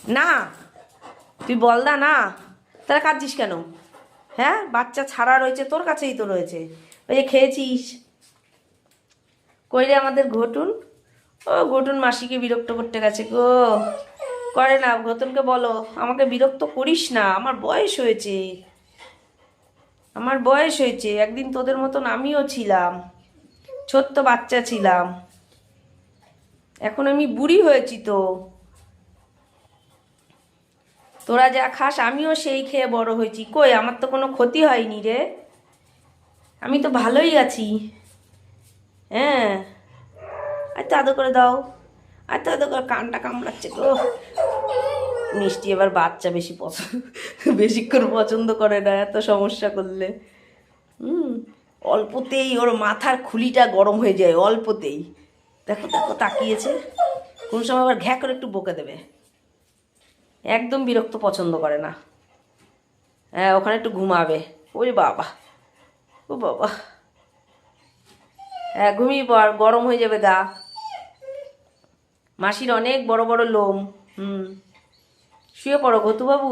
না, তুই বল না, তাহলে কাঁদছিস কেন? হ্যাঁ, বাচ্চা ছাড়া রয়েছে, তোর কাছেই তো রয়েছে। ওই যে খেয়েছিস। কই রে আমাদের ঘটুন? ও ঘটুন মাসিকে বিরক্ত করতে গেছে গো। করে না, ঘটনকে বলো আমাকে বিরক্ত করিস না, আমার বয়স হয়েছে। আমার বয়স হয়েছে, একদিন তোদের মতন আমিও ছিলাম, ছোট্ট বাচ্চা ছিলাম। এখন আমি বুড়ি হয়েছি তো। তোরা যা খাস আমিও সেই খেয়ে বড় হয়েছি, কই আমার তো কোনো ক্ষতি হয়নি রে, আমি তো ভালোই আছি। হ্যাঁ, আর তো আদর করে দাও, আর তো আদর করে, কানটা কামড়াচ্ছে গো। মিষ্টি এবার বাচ্চা বেশি পছন্দ, বেশিক্ষণ পছন্দ করে না এত সমস্যা করলে। হুম, অল্পতেই ওর মাথার খুলিটা গরম হয়ে যায়, অল্পতেই। দেখো দেখো তাকিয়েছে, কোন সময় আবার ঘ্যা করে একটু বকে দেবে। একদম বিরক্ত পছন্দ করে না। হ্যাঁ, ওখানে একটু ঘুমাবে। ওরে বাবা, ও বাবা। হ্যাঁ, ঘুমিয়ে পড়, গরম হয়ে যাবে গা। মাসির অনেক বড় বড় লোম। হুম, শুয়ে পড়ো ঘটু বাবু।